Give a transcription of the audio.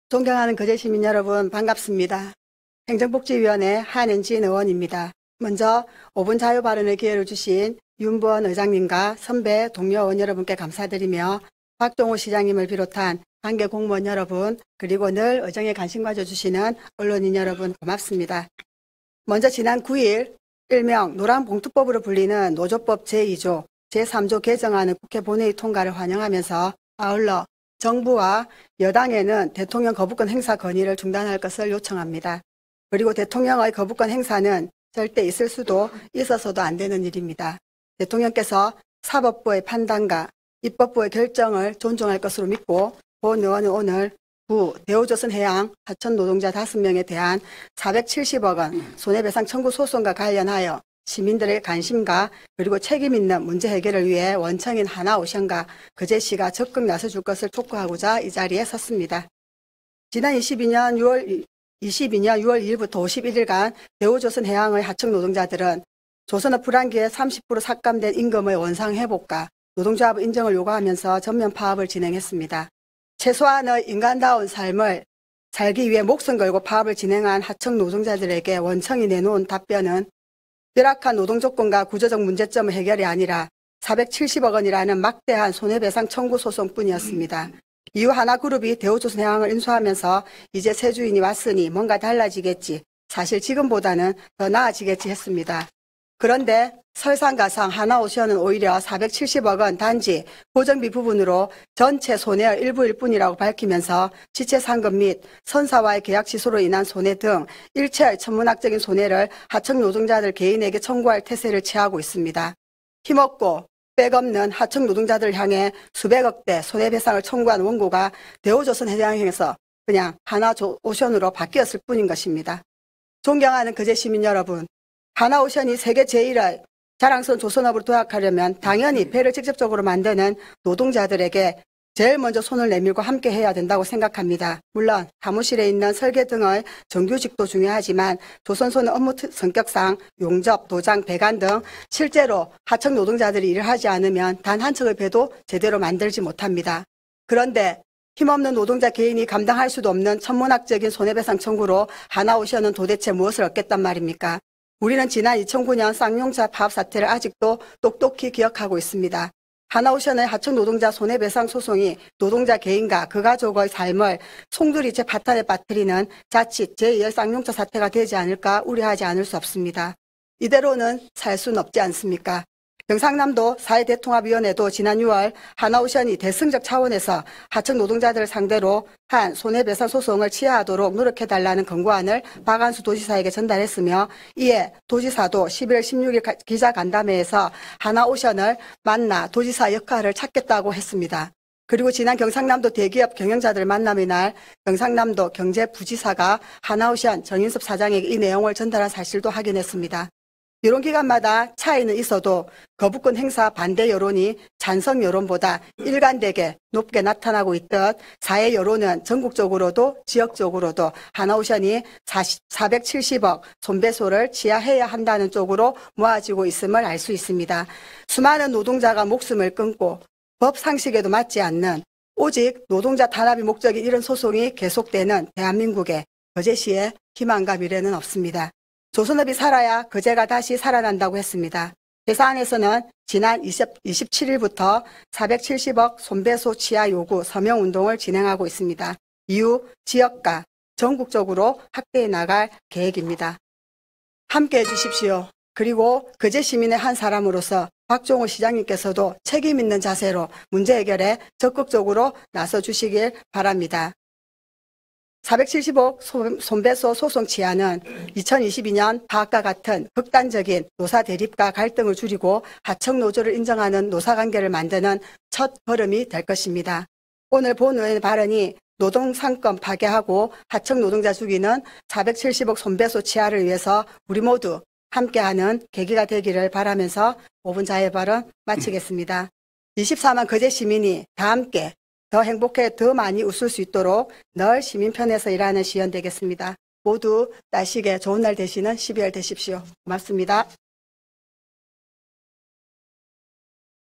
존경하는 거제시민 여러분 반갑습니다. 행정복지위원회 한은진 의원입니다. 먼저 5분 자유 발언의 기회를 주신 윤부원 의장님과 선배 동료 의원 여러분께 감사드리며 박종호 시장님을 비롯한 관계 공무원 여러분 그리고 늘 의정에 관심 가져주시는 언론인 여러분 고맙습니다. 먼저 지난 9일 일명 노란봉투법으로 불리는 노조법 제2조, 제3조 개정안의 국회 본회의 통과를 환영하면서 아울러 정부와 여당에는 대통령 거부권 행사 건의를 중단할 것을 요청합니다. 그리고 대통령의 거부권 행사는 절대 있을 수도 있어서도 안 되는 일입니다. 대통령께서 사법부의 판단과 입법부의 결정을 존중할 것으로 믿고 본 의원은 오늘 대우조선해양 하청 노동자 5명에 대한 470억 원 손해배상 청구 소송과 관련하여 시민들의 관심과 그리고 책임 있는 문제 해결을 위해 원청인 하나오션과 거제시가 적극 나서줄 것을 촉구하고자 이 자리에 섰습니다. 지난 22년 6월 2일부터 51일간 대우조선해양의 하청 노동자들은 조선업 불황기에 30% 삭감된 임금의 원상 회복과 노동조합 인정을 요구하면서 전면 파업을 진행했습니다. 최소한의 인간다운 삶을 살기 위해 목숨 걸고 파업을 진행한 하청 노동자들에게 원청이 내놓은 답변은 열악한 노동조건과 구조적 문제점의 해결이 아니라 470억 원이라는 막대한 손해배상 청구 소송뿐이었습니다. 이후 하나그룹이 대우조선해양을 인수하면서 이제 새 주인이 왔으니 뭔가 달라지겠지, 사실 지금보다는 더 나아지겠지 했습니다. 그런데 설상가상 하나오션은 오히려 470억 원 단지 고정비 부분으로 전체 손해의 일부일 뿐이라고 밝히면서 지체상금 및 선사와의 계약 취소로 인한 손해 등 일체의 천문학적인 손해를 하청 노동자들 개인에게 청구할 태세를 취하고 있습니다. 힘없고 백없는 하청 노동자들을 향해 수백억대 손해배상을 청구한 원고가 대우조선해양에서 그냥 하나오션으로 바뀌었을 뿐인 것입니다. 존경하는 거제시민 여러분, 하나오션이 세계 제1의 자랑스러운 조선업으로 도약하려면 당연히 배를 직접적으로 만드는 노동자들에게 제일 먼저 손을 내밀고 함께 해야 된다고 생각합니다. 물론 사무실에 있는 설계 등의 정규직도 중요하지만 조선소는 업무 성격상 용접, 도장, 배관 등 실제로 하청 노동자들이 일을 하지 않으면 단 한 척의 배도 제대로 만들지 못합니다. 그런데 힘없는 노동자 개인이 감당할 수도 없는 천문학적인 손해배상 청구로 하나오션은 도대체 무엇을 얻겠단 말입니까? 우리는 지난 2009년 쌍용차 파업 사태를 아직도 똑똑히 기억하고 있습니다. 하나오션의 하청 노동자 손해배상 소송이 노동자 개인과 그 가족의 삶을 송두리째 파탄에 빠뜨리는 자칫 제2의 쌍용차 사태가 되지 않을까 우려하지 않을 수 없습니다. 이대로는 살 수는 없지 않습니까? 경상남도 사회대통합위원회도 지난 6월 하나오션이 대승적 차원에서 하청 노동자들을 상대로 한 손해배상 소송을 취하하도록 노력해달라는 권고안을 박안수 도지사에게 전달했으며 이에 도지사도 11월 16일 기자간담회에서 하나오션을 만나 도지사 역할을 찾겠다고 했습니다. 그리고 지난 경상남도 대기업 경영자들 만남의 날 경상남도 경제부지사가 하나오션 정인섭 사장에게 이 내용을 전달한 사실도 확인했습니다. 이런 기간마다 차이는 있어도 거부권 행사 반대 여론이 찬성 여론보다 일관되게 높게 나타나고 있듯 사회 여론은 전국적으로도 지역적으로도 하나오션이 470억 손배소를 취하해야 한다는 쪽으로 모아지고 있음을 알 수 있습니다. 수많은 노동자가 목숨을 끊고 법 상식에도 맞지 않는 오직 노동자 탄압이 목적인 이런 소송이 계속되는 대한민국에 거제시에 희망과 미래는 없습니다. 조선업이 살아야 거제가 다시 살아난다고 했습니다. 회사안에서는 지난 27일부터 470억 손배소 취하 요구 서명운동을 진행하고 있습니다. 이후 지역과 전국적으로 확대해 나갈 계획입니다. 함께해 주십시오. 그리고 거제 시민의 한 사람으로서 박종호 시장님께서도 책임 있는 자세로 문제 해결에 적극적으로 나서 주시길 바랍니다. 470억 손배소 소송 취하는 2022년 파업과 같은 극단적인 노사 대립과 갈등을 줄이고 하청 노조를 인정하는 노사관계를 만드는 첫 걸음이 될 것입니다. 오늘 본 의원의 발언이 노동상권 파괴하고 하청 노동자 죽이는 470억 손배소 취하를 위해서 우리 모두 함께하는 계기가 되기를 바라면서 5분 자유 발언 마치겠습니다. 24만 거제 시민이 다 함께 더 행복해 더 많이 웃을 수 있도록 늘 시민 편에서 일하는 시연 되겠습니다. 모두 날씨게 좋은 날 되시는 12월 되십시오. 고맙습니다.